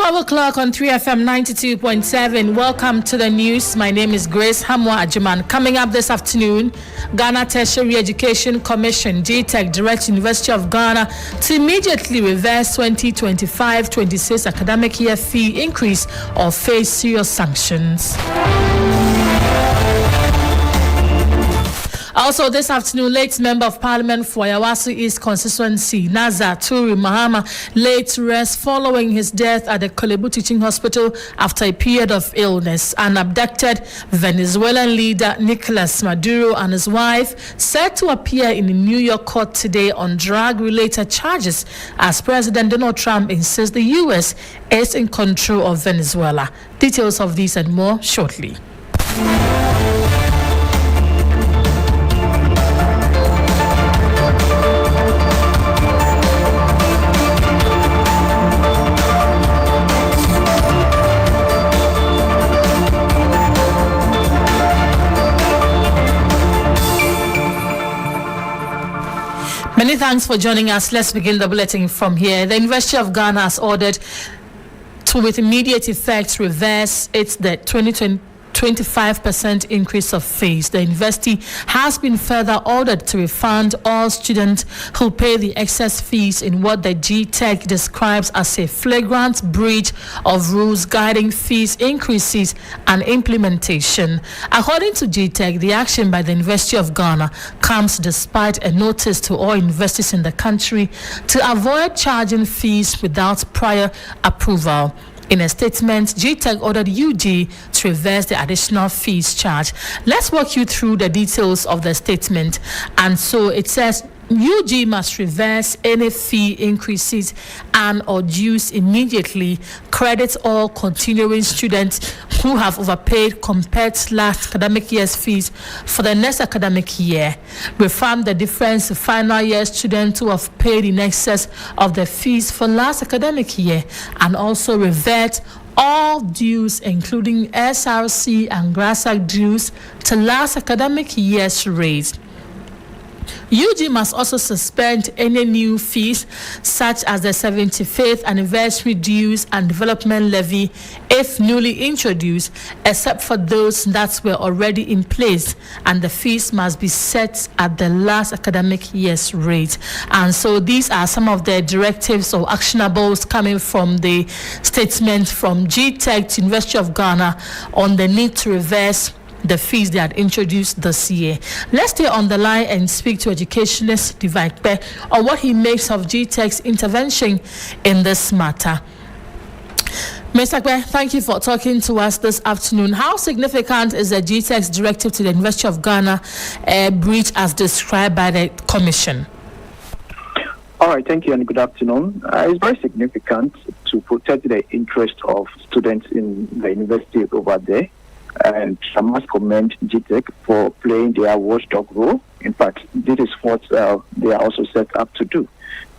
12 o'clock on 3FM 92.7. Welcome to the news. My name is Grace Hamwa Ajiman. Coming up this afternoon, Ghana Tertiary Education Commission, GTEC, directs University of Ghana to immediately reverse 2025-26 academic year fee increase or face serious sanctions. Also this afternoon, late Member of Parliament for Yawasu East constituency, Naza Turi Mahama, laid to rest following his death at the Kolebu Teaching Hospital after a period of illness. An abducted Venezuelan leader, Nicolas Maduro, and his wife set to appear in a New York court today on drug-related charges as President Donald Trump insists the U.S. is in control of Venezuela. Details of these and more shortly. Many thanks for joining us. Let's begin the bulletin from here. The University of Ghana has ordered to, with immediate effect, reverse the 25% increase of fees. The university has been further ordered to refund all students who pay the excess fees in what the GTEC describes as a flagrant breach of rules guiding fees increases and implementation. According to GTEC, the action by the University of Ghana comes despite a notice to all universities in the country to avoid charging fees without prior approval. In a statement, GTEC ordered UG to reverse the additional fees charged. Let's walk you through the details of the statement. And so it says, UG must reverse any fee increases and or dues immediately, credit all continuing students who have overpaid compared to last academic year's fees for the next academic year, refund the difference to final year students who have paid in excess of the fees for last academic year, and also revert all dues, including SRC and GRASAC dues, to last academic year's rate. UG must also suspend any new fees, such as the 75th anniversary dues and development levy, if newly introduced, except for those that were already in place, and the fees must be set at the last academic year's rate. And so these are some of the directives or actionables coming from the statement from GTEC to University of Ghana on the need to reverse the fees they had introduced this year. Let's stay on the line and speak to educationist Divine Pe on what he makes of GTEC's intervention in this matter. Mr. Pe, thank you for talking to us this afternoon. How significant is the GTEC's directive to the University of Ghana breach as described by the Commission? All right, thank you and good afternoon. It's very significant to protect the interest of students in the university over there. And I must commend GTEC for playing their watchdog role. In fact, this is what they are also set up to do,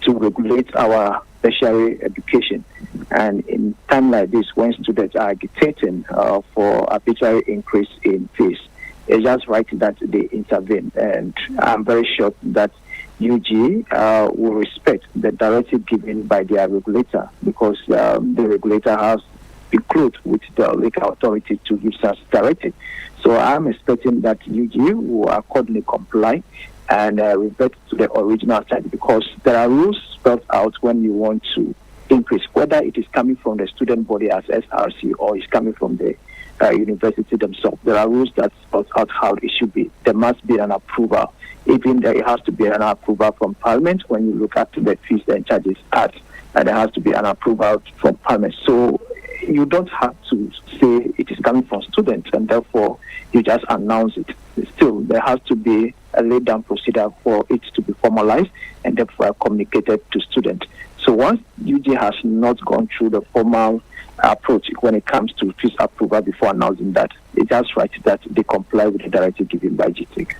to regulate our tertiary education. And in time like this, when students are agitating for a arbitrary increase in fees, it's just right that they intervene. And I'm very sure that UG will respect the directive given by their regulator, because the regulator has been clothed with the legal authority to give such directive. So I'm expecting that UG will accordingly comply and revert to the original side, because there are rules spelled out when you want to increase, whether it is coming from the student body as SRC or is coming from the university themselves. There are rules that spell out how it should be. There must be an approval. Even there has to be an approval from Parliament when you look at the fees and charges act, and there has to be an approval from Parliament. So you don't have to say it is coming from students and therefore you just announce it. Still, there has to be a laid down procedure for it to be formalized and therefore communicated to students. So once UG has not gone through the formal approach when it comes to fees approval before announcing that, it's just right that they comply with the directive given by GTEC.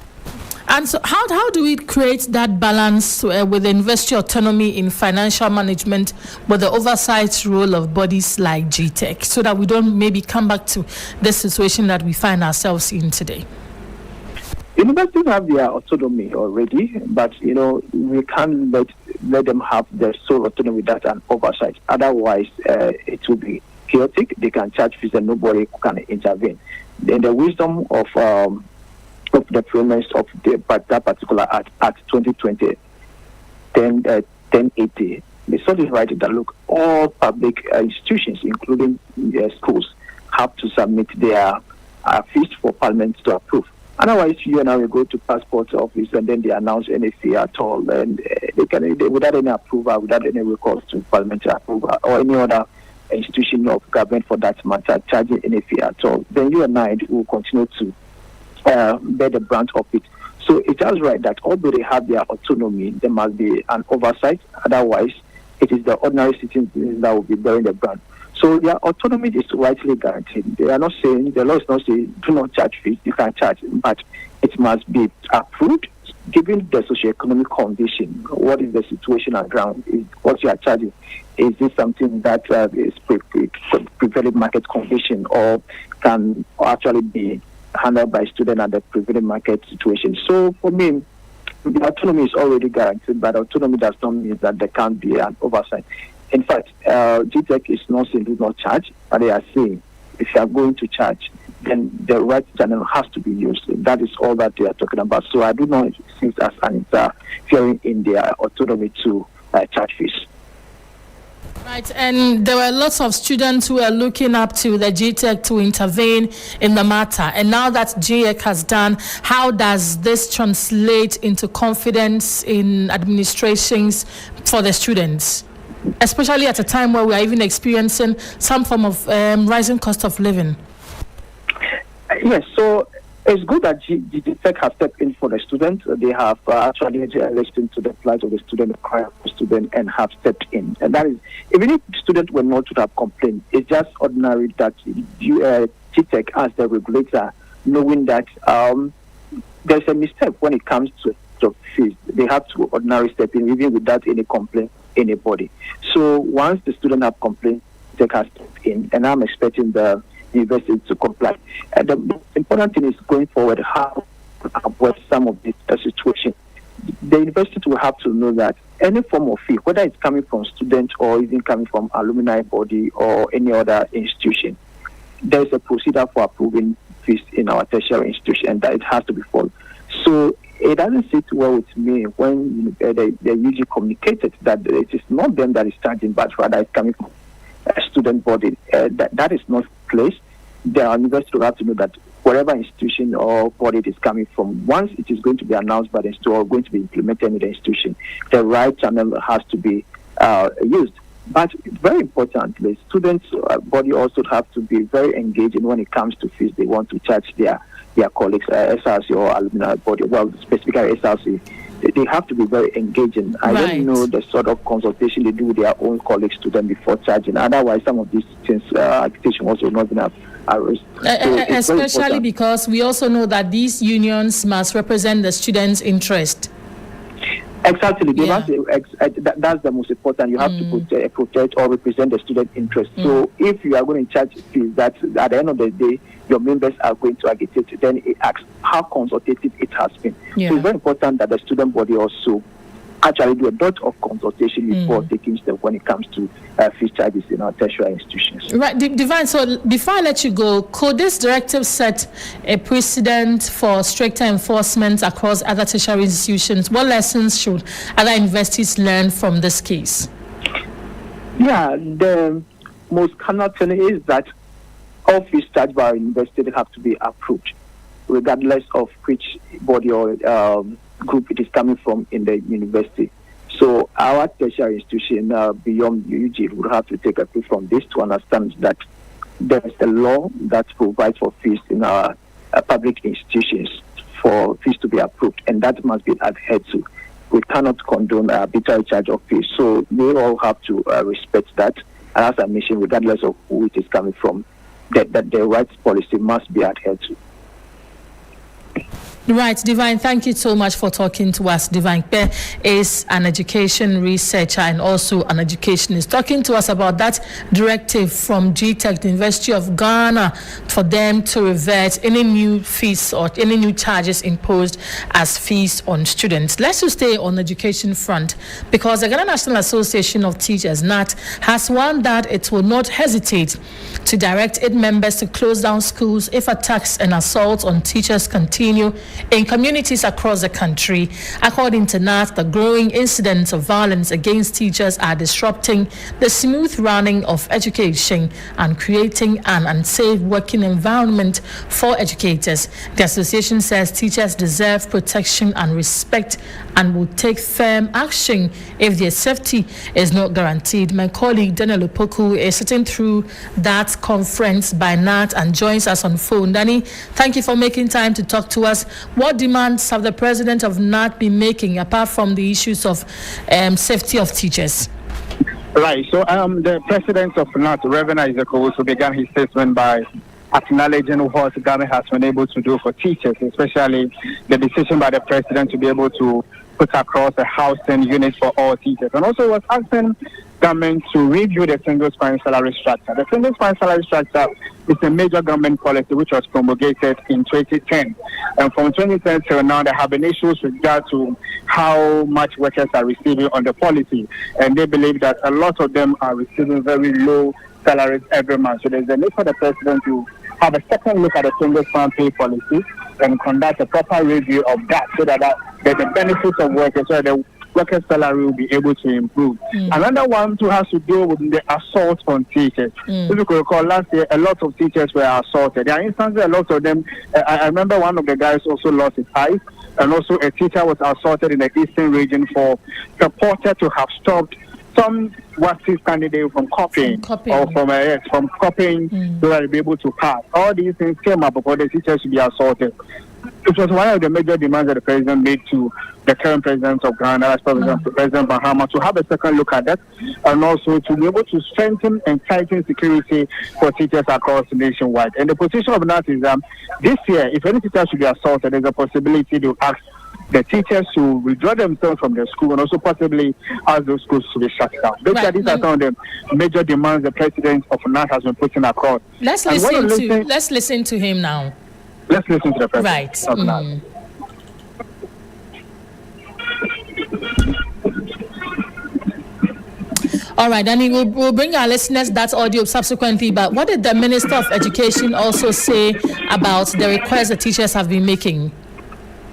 And so how do we create that balance with the university autonomy in financial management with the oversight role of bodies like GTEC, so that we don't maybe come back to the situation that we find ourselves in today? Universities have their autonomy already, but we can't let them have their sole autonomy without an oversight. Otherwise, it will be chaotic. They can charge fees and nobody can intervene. Then the wisdom of the premise of that particular Act 2020 1080, they sort of write that look, all public institutions, including schools, have to submit their fees for Parliament to approve. Otherwise, you and I will go to passport office and then they announce any fee at all, and without any approval, without any recourse to parliamentary approval or any other institution of government for that matter, charging any fee at all. Then you and I will continue to bear the brunt of it. So it is right that although they have their autonomy, there must be an oversight. Otherwise, it is the ordinary citizens that will be bearing the brunt. So their autonomy is rightly guaranteed. They are not saying, the law is not saying, do not charge fees, you can charge, but it must be approved given the socioeconomic condition. What is the situation on ground? Is what you are charging? Is this something that is prevailing market condition or can actually be handled by students at the prevailing market situation? So for me, the autonomy is already guaranteed, but autonomy does not mean that there can't be an oversight. In fact, GTEC is not saying do not charge, but they are saying if you are going to charge, then the right channel has to be used. That is all that they are talking about. So I do not see it as an interfering in their autonomy to charge fees. Right, and there were lots of students who were looking up to the GTEC to intervene in the matter. And now that GTEC has done, how does this translate into confidence in administrations for the students? Especially at a time where we are even experiencing some form of rising cost of living. Yes, so it's good that GTEC has stepped in for the students. They have actually listened to the plight of the student, the cry of the student, and have stepped in. And that is, even if students were not to have complained, it's just ordinary that GTEC as the regulator, knowing that there's a mistake when it comes to fees. They have to ordinarily step in, even without any complaint. Anybody. So once the student have complained, they can step in, and I'm expecting the university to comply. And the important thing is going forward how to avoid some of this situation. The university will have to know that any form of fee, whether it's coming from students or even coming from alumni body or any other institution, there is a procedure for approving fees in our tertiary institution, and that it has to be followed. So it doesn't sit well with me when they usually communicated that it is not them that is charging, but rather it's coming from a student body. That is not placed. The university will have to know that whatever institution or body it is coming from, once it is going to be announced by the institution or going to be implemented in the institution, the right channel has to be used. But very importantly, students' body also have to be very engaging when it comes to fees they want to charge their colleagues, SRC or alumni body, well, specifically SRC. They have to be very engaging. I don't know the sort of consultation they do with their own colleagues to them before charging. Otherwise, some of these things, agitation also not going to arrest. Especially because we also know that these unions must represent the students' interest. Exactly. That's the most important. You have to protect or represent the student interest. So if you are going to charge fees that at the end of the day, your members are going to agitate, then it asks how consultative it has been. So it's very important that the student body also actually do a lot of consultation before taking steps when it comes to fees charges in our tertiary institutions. Right, Divine, so before I let you go, could this directive set a precedent for stricter enforcement across other tertiary institutions? What lessons should other universities learn from this case? Yeah, the most common thing is that all fees charged by our university have to be approved, regardless of which body or group it is coming from in the university. So our tertiary institution beyond UG would have to take a clue from this to understand that there is a law that provides for fees in our public institutions for fees to be approved, and that must be adhered to. We cannot condone arbitrary charge of fees. So we all have to respect that. And as I mentioned, regardless of who it is coming from, that the rights policy must be adhered to. Right, Divine, thank you so much for talking to us. Divine Pe is an education researcher and also an educationist, talking to us about that directive from GTech, the University of Ghana, for them to revert any new fees or any new charges imposed as fees on students. Let's just stay on the education front, because the Ghana National Association of Teachers, NAT, has warned that it will not hesitate to direct its members to close down schools if attacks and assaults on teachers continue in communities across the country. According to NAT, the growing incidents of violence against teachers are disrupting the smooth running of education and creating an unsafe working environment for educators. The association says teachers deserve protection and respect and will take firm action if their safety is not guaranteed. My colleague Daniel Opoku is sitting through that conference by NAT and joins us on phone. Danny, thank you for making time to talk to us. What demands have the president of NAT been making, apart from the issues of safety of teachers? Right. So the president of NAT, Reverend Isaac Owusu, began his statement by acknowledging what the government has been able to do for teachers, especially the decision by the president to be able to put across a housing unit for all teachers. And also was asking government to review the single spine salary structure. The single spine salary structure is a major government policy which was promulgated in 2010. And from 2010 till now, there have been issues with regard to how much workers are receiving on the policy. And they believe that a lot of them are receiving very low salaries every month. So there's a need for the president to have a second look at the single spine pay policy and conduct a proper review of that, so that the benefits of workers, so that the workers' salary will be able to improve. Another one too has to do with the assault on teachers. If you could recall, last year a lot of teachers were assaulted. There are instances, a lot of them. I remember one of the guys also lost his eyes, and also a teacher was assaulted in the eastern region for purported to have stopped some WASIS candidate from copying. Or from copying so that they'll be able to pass. All these things came up before the teachers should be assaulted. It was one of the major demands that the president made to the current president of Ghana, as President Mahama, to have a second look at that, and also to be able to strengthen and tighten security for teachers across nationwide. And the position of that is this year, if any teacher should be assaulted, there's a possibility to ask the teachers to withdraw themselves from the school and also possibly ask those schools to be shut down. These are some of the major demands the president of NAT has been putting across. Let's listen to him now. Let's listen to the president of NAT. All right, Danny, we'll bring our listeners that audio subsequently, but what did the Minister of Education also say about the requests the teachers have been making?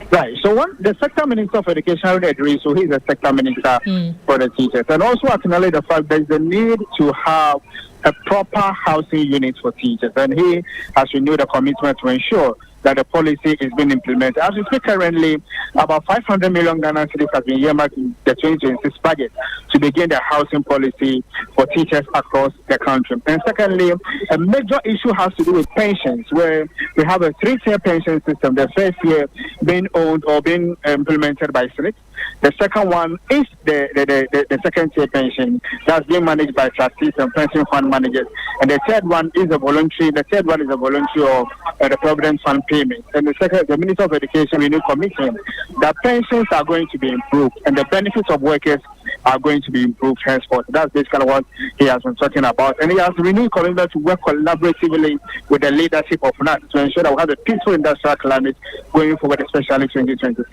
Right. So the sector minister of education already agrees. So he's the sector minister for the teachers, and also acknowledge the fact there's the need to have a proper housing unit for teachers, and he has renewed a commitment to ensure that the policy is being implemented. As we speak currently, about 500 million Ghana cedis has been earmarked in the 2026 budget to begin the housing policy for teachers across the country. And secondly, a major issue has to do with pensions, where we have a 3-tier pension system. The first year being owned or being implemented by Senate. The second one is the second-tier pension that's being managed by trustees and pension fund managers. And the third one is a voluntary. The third one is a voluntary of the Provident Fund payment. And the Minister of Education renewed commitment that pensions are going to be improved and the benefits of workers are going to be improved henceforth. That's basically what he has been talking about. And he has renewed commitment to work collaboratively with the leadership of NAT to ensure that we have a peaceful industrial climate going forward, especially 2026.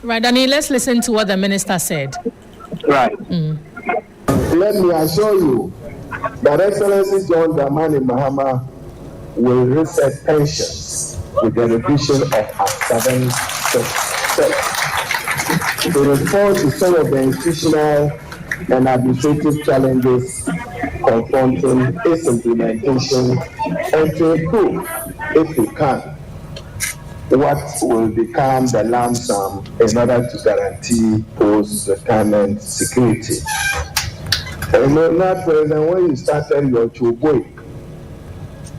Right, Danny, let's listen to what the minister said. Right. Let me assure you that Excellency John Dramani Mahama will reset pensions with the revision of Act 766 to respond to some of the institutional and administrative challenges confronting its implementation and to improve, if we can, what will become the lump sum in order to guarantee post-retirement security. And not President, when you started your Chubwe,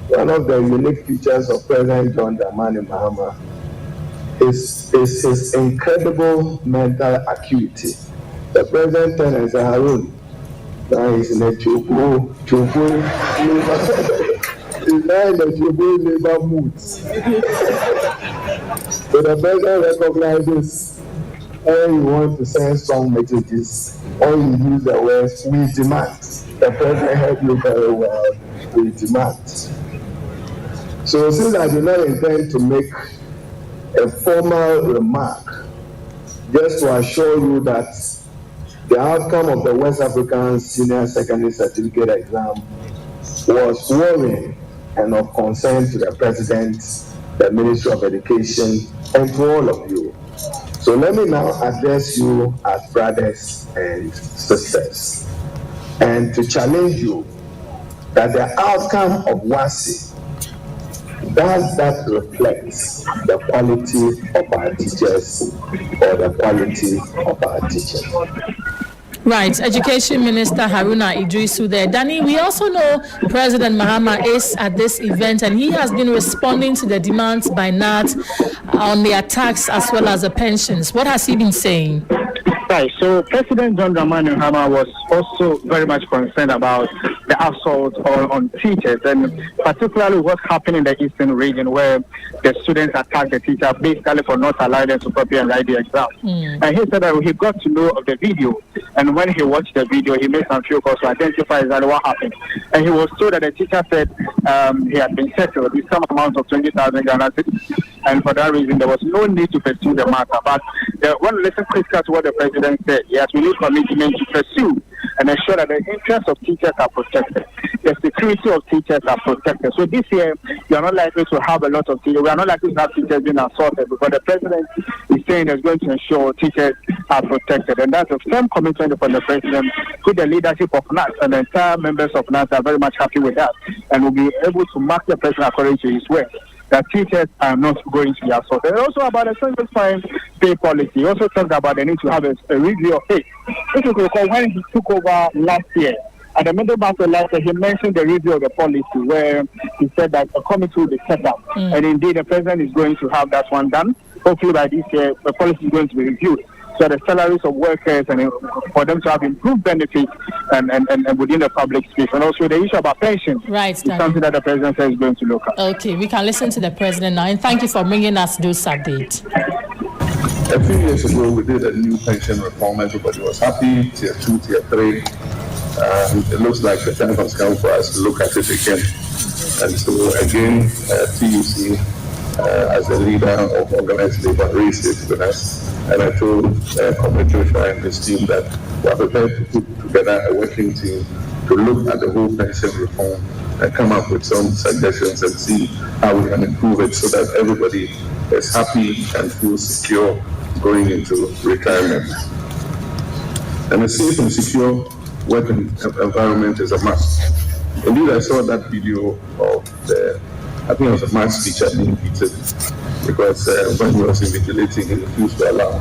one of the unique features of President John Dramani Mahama is his incredible mental acuity. The President and Harun, now he's in a Chubwe, he's now in the Chubwe labor moods. So the president recognizes when you want to send strong messages, when you use the words, we demand. The president heard you very well, we demand. So since I do not intend to make a formal remark, just to assure you that the outcome of the West African Senior Secondary Certificate exam was worrying and of concern to the President, the Ministry of Education, and to all of you. So let me now address you as brothers and sisters, and to challenge you that the outcome of WASI, does that reflect the quality of our teachers or the quality of our teachers? Right, Education Minister Haruna Idrisu there. Danny, we also know President Mahama is at this event, and he has been responding to the demands by NAT on the attacks as well as the pensions. What has he been saying? Right, so President John Dramani Mahama was also very much concerned about the assault on teachers, and particularly what's happening in the eastern region where the students attack the teacher basically for not allowing them to prepare and write the exam. And he said that he got to know of the video, and when he watched the video, he made some few calls to identify exactly what happened. And he was told that the teacher said he had been settled with some amount of 20,000 Ghana cedis, and for that reason, there was no need to pursue the matter. But one lesson critical to what the president said, he has released commitment to pursue and ensure that the interests of teachers are protected, the security of teachers are protected. So this year, we are not likely to have a lot of teachers. We are not likely to have teachers being assaulted, because the president is saying he's going to ensure teachers are protected. And that's a firm commitment from the president, to the leadership of NAT, and the entire members of NAT are very much happy with that, and will be able to mark the president according to his word, that teachers are not going to be assaulted. And also about the single time pay policy. He also talked about the need to have a review of it. If you recall, when he took over last year, at the middle part of last year, he mentioned the review of the policy, where he said that a committee will be set up. And indeed, the president is going to have that one done. Hopefully by this year, the policy is going to be reviewed, so the salaries of workers and for them to have improved benefits and within the public space. And also the issue about pensions, right, is something that the president says is going to look at. Okay, we can listen to the president now, and thank you for bringing us this update. A few years ago, we did a new pension reform. Everybody was happy, tier 2, tier 3. It looks like the time has come for us to look at it again. And so again, TUC, as the leader of organized labor, raised it with us. And I told Comrade Joshua and his team that we are prepared to put together a working team to look at the whole pension reform and come up with some suggestions and see how we can improve it so that everybody is happy and feels secure going into retirement. And a safe and secure working environment is a must. Indeed, I saw that video of I think it was a mass teacher being beaten because when he was invigilating, he refused to allow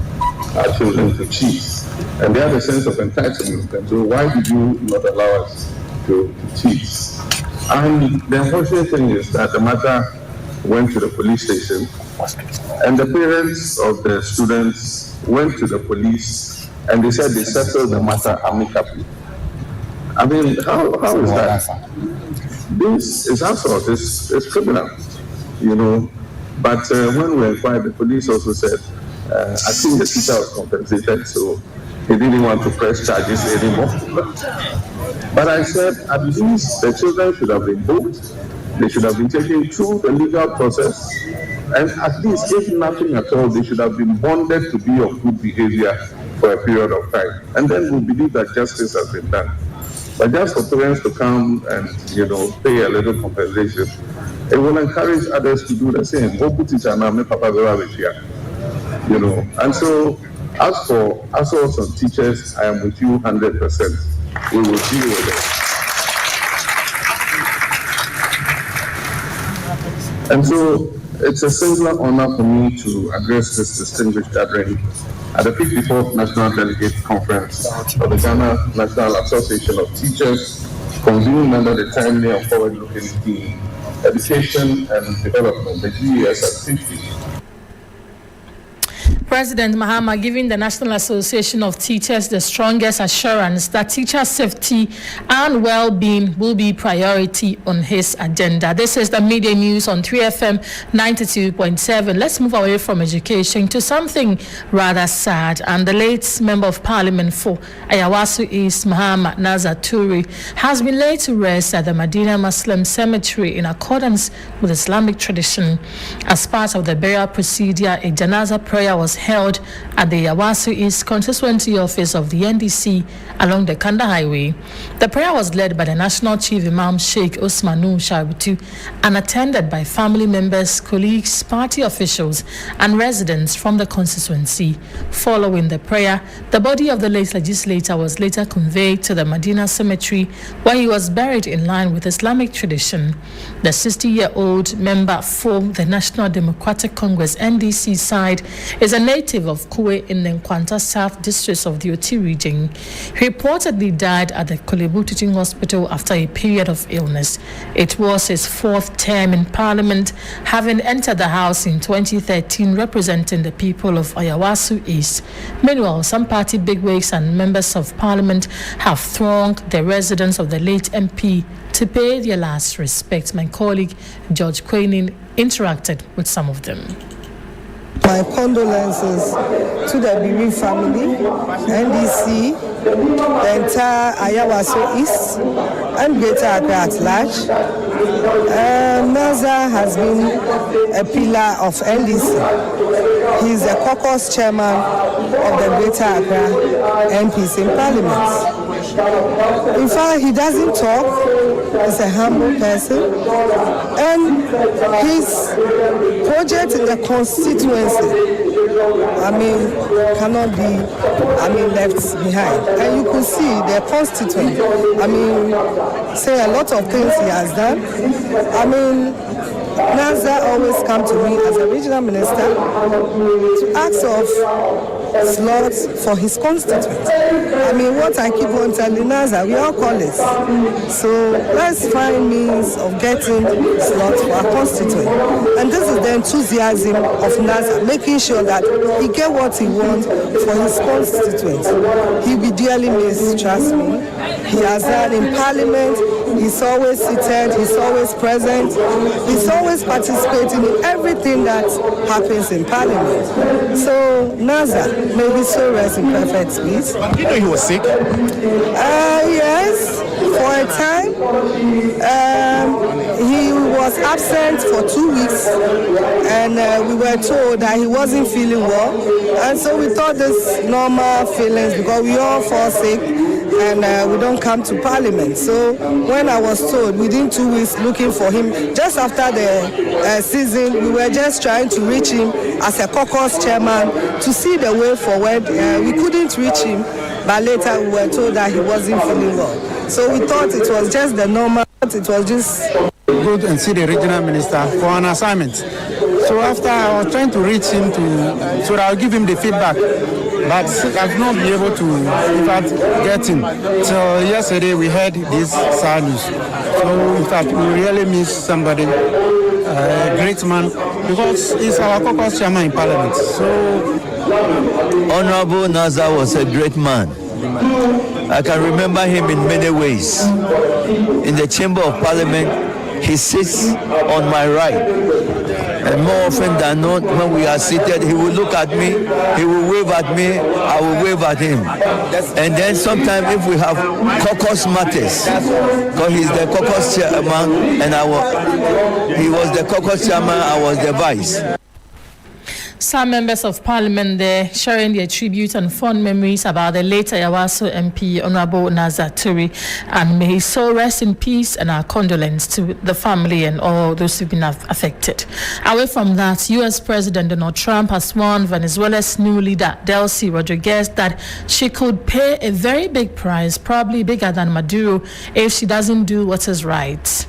our children to cheat. And they had a sense of entitlement. And so why did you not allow us to cheat? And the unfortunate thing is that the matter went to the police station, and the parents of the students went to the police, and they said they settled the matter amicably. I mean, how is that? This is assault, it's criminal, you know. But when we inquired, the police also said, I think the teacher was compensated, so he didn't want to press charges anymore. But I said, at least the children should have been booked, they should have been taken through the legal process, and at least, if nothing at all, they should have been bonded to be of good behavior for a period of time. And then we believe that justice has been done. But just for parents to come and, you know, pay a little compensation, it will encourage others to do the same. You know, and so as for assaults on teachers, I am with you 100%. We will deal with it. And so it's a singular honor for me to address this distinguished gathering at the 54th National Delegate Conference of the Ghana National Association of Teachers, convened under the timely and forward-looking theme, Education and Development, the GES at 50. President Mahama giving the National Association of Teachers the strongest assurance that teacher safety and well-being will be priority on his agenda. This is the media news on 3FM 92.7. Let's move away from education to something rather sad. And the late Member of Parliament for Ayawaso East, Mahama Naza Turi, has been laid to rest at the Medina Muslim Cemetery in accordance with Islamic tradition. As part of the burial procedure, a janaza prayer was held at the Ayawaso East constituency office of the NDC along the Kanda Highway. The prayer was led by the National Chief Imam Sheikh Usmanu Shabitu and attended by family members, colleagues, party officials, and residents from the constituency. Following the prayer, the body of the late legislator was later conveyed to the Medina Cemetery, where he was buried in line with Islamic tradition. The 60-year-old member for the National Democratic Congress NDC side is a native of Kuwe in the Nkwanta South District of the Oti region. He reportedly died at the Kolebu Teaching Hospital after a period of illness. It was his fourth term in Parliament, having entered the House in 2013 representing the people of Ayawaso East. Meanwhile, some party bigwigs and members of Parliament have thronged the residence of the late MP to pay their last respect. My colleague George Quainin interacted with some of them. My condolences to the bereaved family, NDC, the entire Ayawaso East, and Greater Accra at large. Naza has been a pillar of NDC. He is the caucus chairman of the Greater Accra MPs in Parliament. In fact, he doesn't talk. He's a humble person. And his project in the constituency, cannot be, left behind. And you could see the constituent, say a lot of things he has done. Naza always come to me as a regional minister to ask of slots for his constituents. What I keep on telling Naza, we all call it. So let's find means of getting slots for our constituents. And this is the enthusiasm of Naza, making sure that he get what he wants for his constituents. He'll be dearly missed, trust me. He has done in Parliament. He's always seated, he's always present, he's always participating in everything that happens in Parliament. So, Naza, may his soul rest in perfect peace. Did you know he was sick? Yes, for a time. He was absent for 2 weeks, and we were told that he wasn't feeling well. And so we thought this normal feelings because we all fall sick. And we don't come to Parliament. So when I was told within 2 weeks looking for him, just after the season, we were just trying to reach him as a caucus chairman to see the way forward. We couldn't reach him, but later we were told that he wasn't feeling well. So we thought it was just the normal, it was just... Go and see the regional minister for an assignment. So after I was trying to reach him so that I'll give him the feedback. But I've not been able to, in fact, get him. So yesterday we heard this sad news. So in fact, we really miss somebody, a great man, because he's our caucus chairman in Parliament. So, Honorable Naza was a great man. I can remember him in many ways. In the Chamber of Parliament, he sits on my right. And more often than not, when we are seated, he will look at me, he will wave at me, I will wave at him. And then sometimes if we have caucus matters, because he's the caucus chairman, and he was the caucus chairman, I was the vice. Some members of Parliament there sharing their tribute and fond memories about the late Ayawaso MP, Honorable Naza Turi, and may his soul rest in peace, and our condolence to the family and all those who've been affected. Away from that, U.S. President Donald Trump has warned Venezuela's new leader, Delcy Rodriguez, that she could pay a very big price, probably bigger than Maduro, if she doesn't do what is right.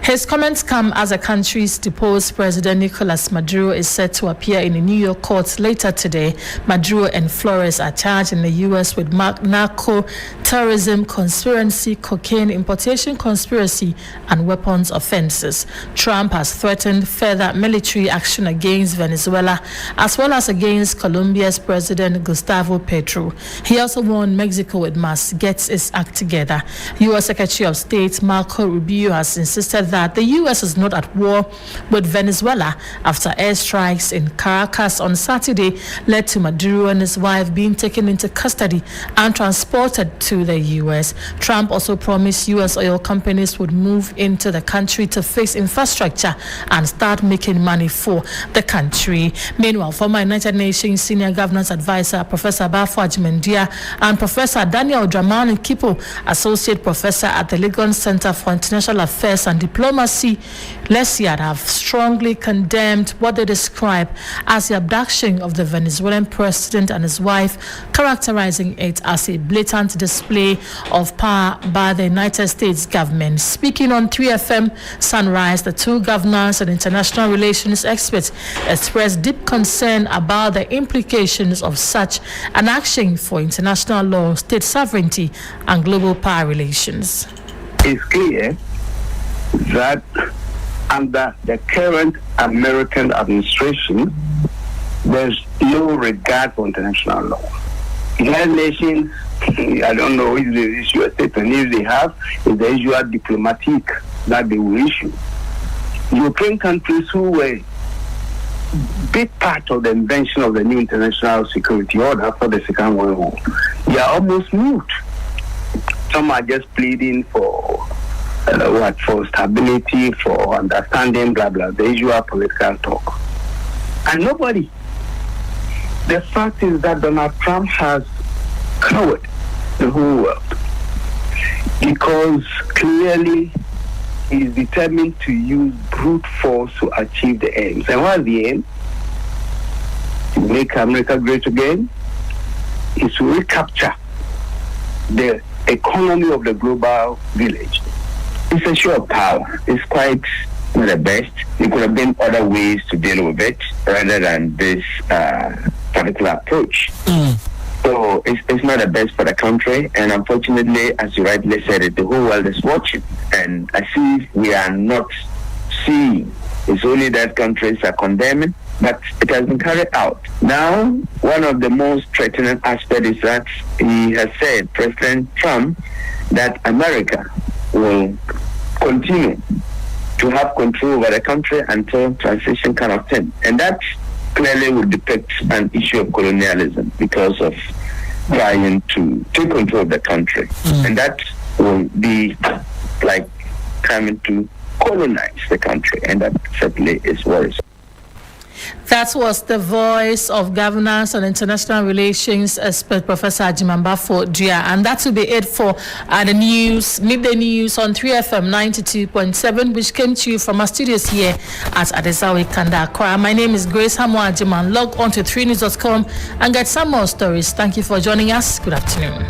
His comments come as the country's deposed President Nicolas Maduro is set to appear in a New York court later today. Maduro and Flores are charged in the U.S. with narco terrorism, conspiracy, cocaine importation conspiracy, and weapons offenses. Trump has threatened further military action against Venezuela, as well as against Colombia's President Gustavo Petro. He also warned Mexico it must get its act together. U.S. Secretary of State Marco Rubio has insisted that the U.S. is not at war with Venezuela after airstrikes in Caracas on Saturday led to Maduro and his wife being taken into custody and transported to the U.S. Trump also promised U.S. oil companies would move into the country to fix infrastructure and start making money for the country. Meanwhile, former United Nations Senior Governance Advisor Professor Bafo Ajimendia and Professor Daniel Dramani Kipo, Associate Professor at the Legon Center for International Affairs and Diplomacy, LESIAD, have strongly condemned what they describe as the abduction of the Venezuelan president and his wife, characterizing it as a blatant display of power by the United States government. Speaking on 3FM Sunrise, the two governors and international relations experts expressed deep concern about the implications of such an action for international law, state sovereignty, and global power relations. It's clear that under the current American administration, there's no regard for international law. United Nations, I don't know if they issue a statement. If they have, it's the usual diplomatic that they will issue. European countries who were big part of the invention of the new international security order after the Second World War, they are almost moved. Some are just pleading for for stability, for understanding, blah blah, the usual political talk, and nobody. The fact is that Donald Trump has covered the whole world because clearly he is determined to use brute force to achieve the aims. And what's the aim? To make America great again, is to recapture the economy of the global village. It's a show of power. It's quite not the best. There could have been other ways to deal with it rather than this particular approach. So it's not the best for the country. And unfortunately, as you rightly said it, the whole world is watching. And I see we are not seeing. It's only that countries are condemning, but it has been carried out. Now, one of the most threatening aspects is that he has said, President Trump, that America will continue to have control over the country until transition can obtain. And that clearly would depict an issue of colonialism because of trying to take control of the country. And that will be like coming to colonize the country. And that certainly is worrisome. That was the voice of Governance and International Relations expert Professor Bafo Ajimendia, and that will be it for the news, midday news on 3FM 92.7, which came to you from our studios here at Adesawe Kanda Accra. My name is Grace Hamwa Ajiman. Log on to 3news.com and get some more stories. Thank you for joining us. Good afternoon.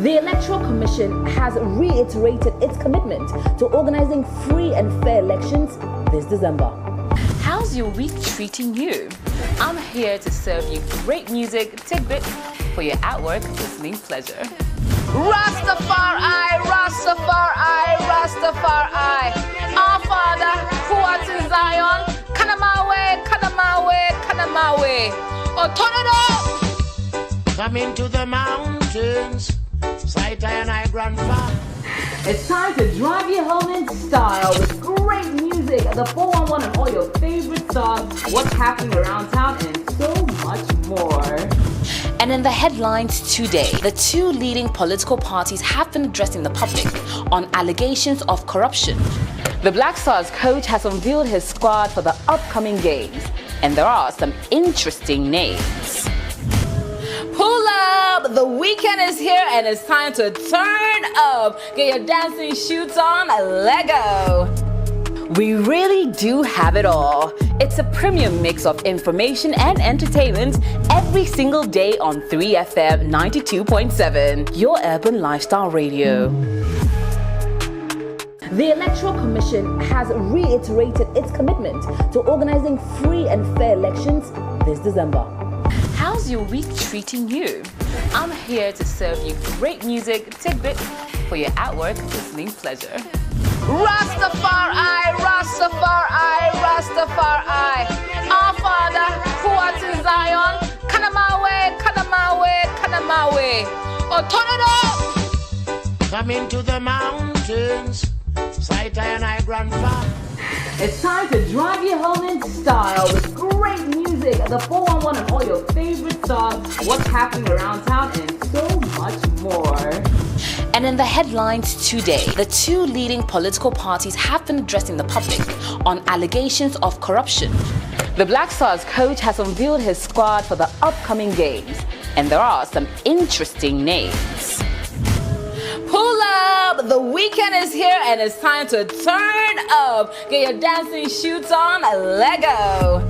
The Electoral Commission has reiterated its commitment to organizing free and fair elections this December. How's your week treating you? I'm here to serve you great music tidbits for your at-work listening pleasure. Rastafari, Rastafari, Rastafari. Our Father, who art in Zion, Kanamawe, Kanamawe, Kanamawe. Oh, turn it up! Come into the mountains, sight and I grandfather. It's time to drive you home in style with great music, the 411 and all your favorite songs, what's happening around town, and so much more. And in the headlines today, the two leading political parties have been addressing the public on allegations of corruption. The Black Stars coach has unveiled his squad for the upcoming games, and there are some interesting names. Pull up! The weekend is here and it's time to turn up. Get your dancing shoes on, Lego. We really do have it all. It's a premium mix of information and entertainment every single day on 3FM 92.7, your urban lifestyle radio. The Electoral Commission has reiterated its commitment to organizing free and fair elections this December. How's your week treating you? I'm here to serve you great music tidbits for your at-work listening pleasure. Rastafari, Rastafari, Rastafari. Our Father, who art in Zion, Kanamawe, Kanamawe, Kanamawe. Oh, turn it up! Come into the mountains, sight and I grandfather. It's time to drive you home in style with great music, the 411 and all your favorite songs, what's happening around town, and so much more. And in the headlines today, the two leading political parties have been addressing the public on allegations of corruption. The Black Stars coach has unveiled his squad for the upcoming games, and there are some interesting names. Pull up! The weekend is here and it's time to turn up. Get your dancing shoes on, Lego.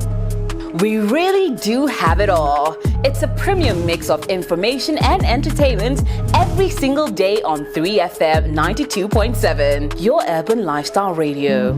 We really do have it all. It's a premium mix of information and entertainment every single day on 3FM 92.7, your urban lifestyle radio.